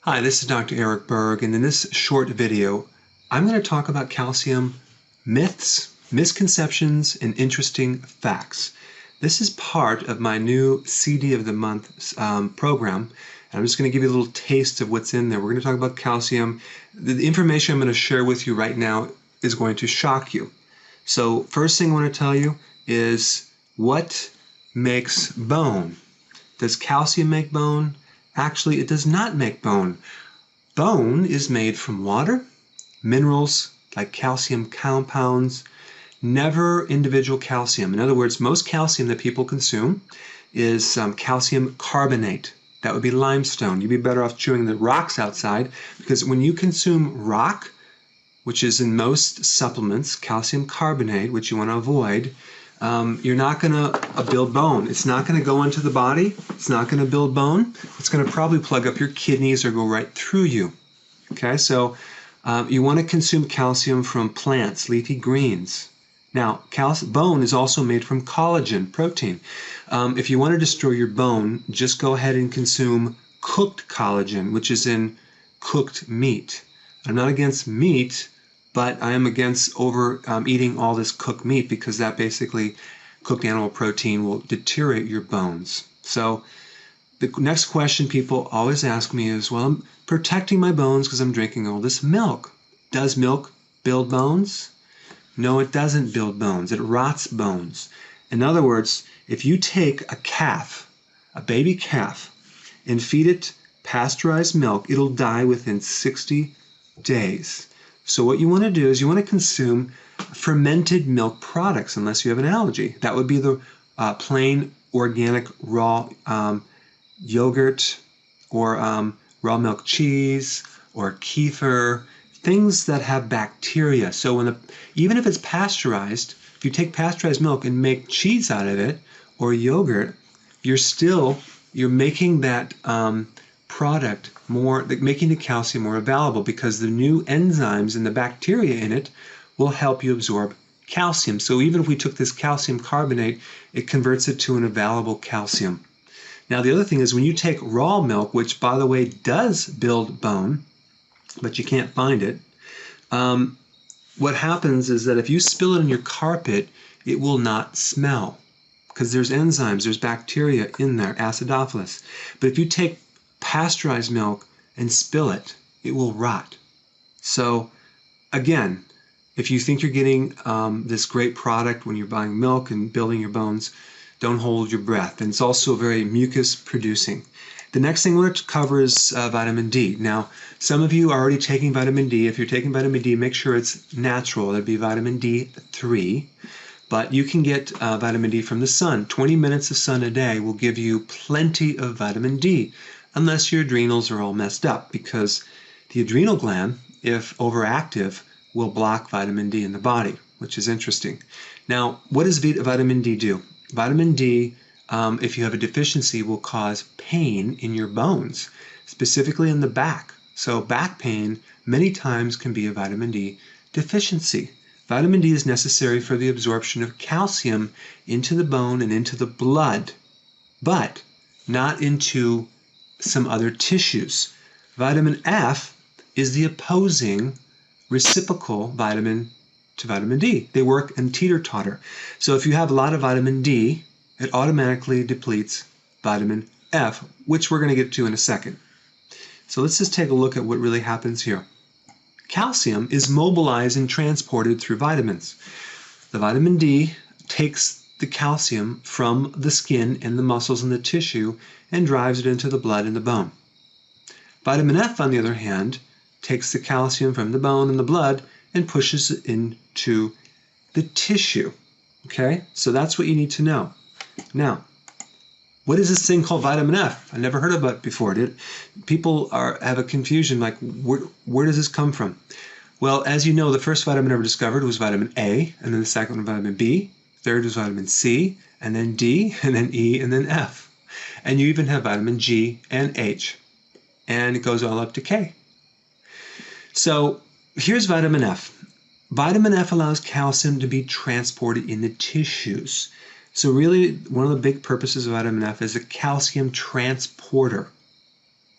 Hi, this is Dr. Eric Berg, and in this short video, I'm going to talk about calcium myths, misconceptions, and interesting facts. This is part of my new CD of the Month program, and I'm just going to give you a little taste of what's in there. We're going to talk about calcium. The information I'm going to share with you right now is going to shock you. So first thing I want to tell you is what makes bone? Does calcium make bone? Actually, it does not make bone. Bone is made from water, minerals like calcium compounds, never individual calcium. In other words, most calcium that people consume is calcium carbonate. That would be limestone. You'd be better off chewing the rocks outside, because when you consume rock, which is in most supplements, calcium carbonate, which you want to avoid, you're not going to build bone. It's not going to go into the body. It's not going to build bone. It's going to probably plug up your kidneys or go right through you. Okay, so you want to consume calcium from plants, leafy greens. Now, bone is also made from collagen, protein. If you want to destroy your bone, just go ahead and consume cooked collagen, which is in cooked meat. I'm not against meat, but I am against eating all this cooked meat, because that basically, cooked animal protein, will deteriorate your bones. So the next question people always ask me is, well, I'm protecting my bones because I'm drinking all this milk. Does milk build bones? No, it doesn't build bones. It rots bones. In other words, if you take a calf, a baby calf, and feed it pasteurized milk, it'll die within 60 days. So what you want to do is you want to consume fermented milk products, unless you have an allergy. That would be the plain organic raw yogurt, or raw milk cheese, or kefir, things that have bacteria. So even if it's pasteurized, if you take pasteurized milk and make cheese out of it, or yogurt, you're making that product making the calcium more available, because the new enzymes and the bacteria in it will help you absorb calcium. So even if we took this calcium carbonate, it converts it to an available calcium. Now, the other thing is, when you take raw milk, which, by the way, does build bone, but you can't find it, what happens is that if you spill it on your carpet, it will not smell, because there's enzymes, there's bacteria in there, acidophilus. But if you take pasteurized milk and spill it, it will rot. So again, if you think you're getting this great product when you're buying milk and building your bones, don't hold your breath. And it's also very mucus producing. The next thing we're going to cover is vitamin D. Now, some of you are already taking vitamin D. If you're taking vitamin D, make sure it's natural. That'd be vitamin D3. But you can get vitamin D from the sun. 20 minutes of sun a day will give you plenty of vitamin D, unless your adrenals are all messed up, because the adrenal gland, if overactive, will block vitamin D in the body, which is interesting. Now, what does vitamin D do? Vitamin D, if you have a deficiency, will cause pain in your bones, specifically in the back. So back pain many times can be a vitamin D deficiency. Vitamin D is necessary for the absorption of calcium into the bone and into the blood, but not into some other tissues. Vitamin F is the opposing reciprocal vitamin to vitamin D. They work in teeter-totter. So if you have a lot of vitamin D, it automatically depletes vitamin F, which we're going to get to in a second. So let's just take a look at what really happens here. Calcium is mobilized and transported through vitamins. The vitamin D takes the calcium from the skin and the muscles and the tissue and drives it into the blood and the bone. Vitamin F, on the other hand, takes the calcium from the bone and the blood and pushes it into the tissue. Okay, so that's what you need to know. Now, what is this thing called vitamin F? I never heard of it before. People have a confusion, like, where does this come from? Well, as you know, the first vitamin ever discovered was vitamin A, and then the second one vitamin B, third was vitamin C, and then D, and then E, and then F. And you even have vitamin G and H, and it goes all up to K. So here's vitamin F. Vitamin F allows calcium to be transported in the tissues. So really, one of the big purposes of vitamin F is a calcium transporter.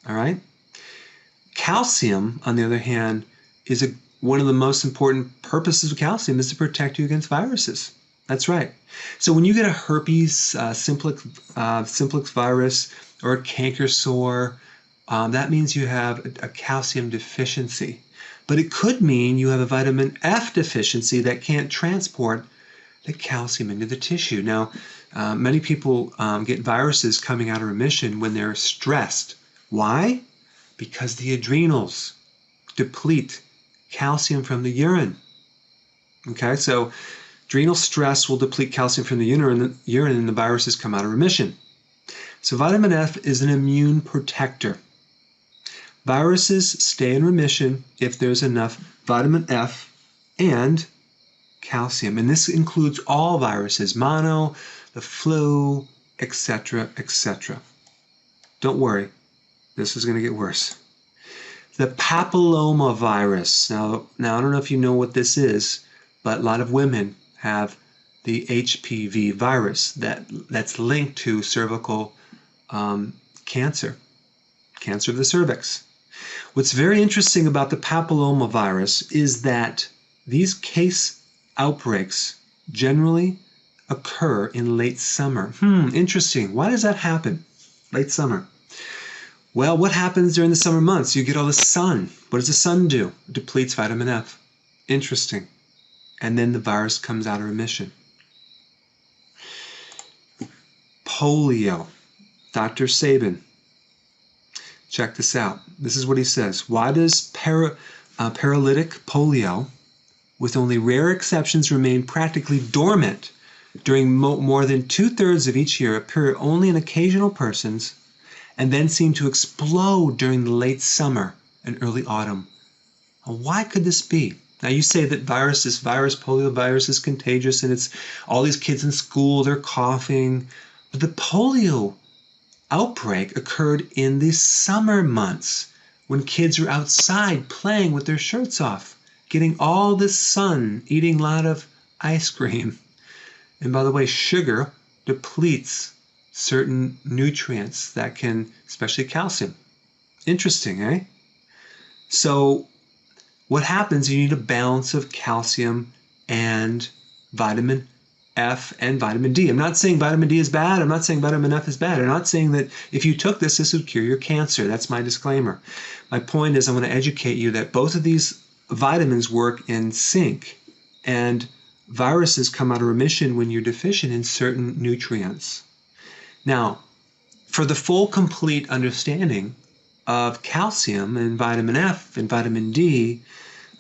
All right? Calcium, on the other hand, is one of the most important purposes of calcium is to protect you against viruses. That's right. So when you get a herpes simplex virus or a canker sore, that means you have a calcium deficiency. But it could mean you have a vitamin F deficiency that can't transport the calcium into the tissue. Now, many people get viruses coming out of remission when they're stressed. Why? Because the adrenals deplete calcium from the urine. Okay, so adrenal stress will deplete calcium from the urine and the viruses come out of remission. So vitamin F is an immune protector. Viruses stay in remission if there's enough vitamin F and calcium. And this includes all viruses, mono, the flu, etc., etc. Don't worry, this is going to get worse. The papilloma virus. Now I don't know if you know what this is, but a lot of women have the HPV virus that's linked to cervical cancer of the cervix. What's very interesting about the papilloma virus is that these case outbreaks generally occur in late summer. Interesting. Why does that happen? Late summer. Well, what happens during the summer months? You get all the sun. What does the sun do? It depletes vitamin F. Interesting. And then the virus comes out of remission. Polio. Dr. Sabin. Check this out. This is what he says. Why does paralytic polio, with only rare exceptions, remain practically dormant during more than 2/3 of each year, appear only in occasional persons, and then seem to explode during the late summer and early autumn? Well, why could this be? Now you say that polio virus is contagious, and it's all these kids in school, they're coughing. But the polio outbreak occurred in the summer months when kids are outside playing with their shirts off, getting all the sun, eating a lot of ice cream. And by the way, sugar depletes certain nutrients that can, especially calcium. Interesting, eh? So what happens, you need a balance of calcium and vitamin F and vitamin D. I'm not saying vitamin D is bad. I'm not saying vitamin F is bad. I'm not saying that if you took this would cure your cancer. That's my disclaimer. My point is I want to educate you that both of these vitamins work in sync, and viruses come out of remission when you're deficient in certain nutrients. Now, for the full, complete understanding of calcium and vitamin F and vitamin D,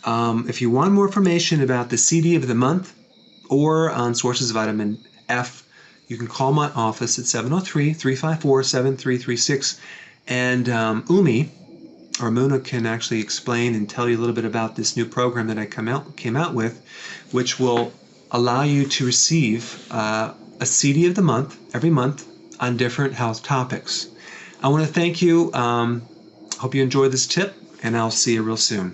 if you want more information about the CD of the month or on sources of vitamin F, you can call my office at 703-354-7336. And Umi, or Muna, can actually explain and tell you a little bit about this new program that I came out with, which will allow you to receive a CD of the month every month on different health topics. I want to thank you. Hope you enjoyed this tip, and I'll see you real soon.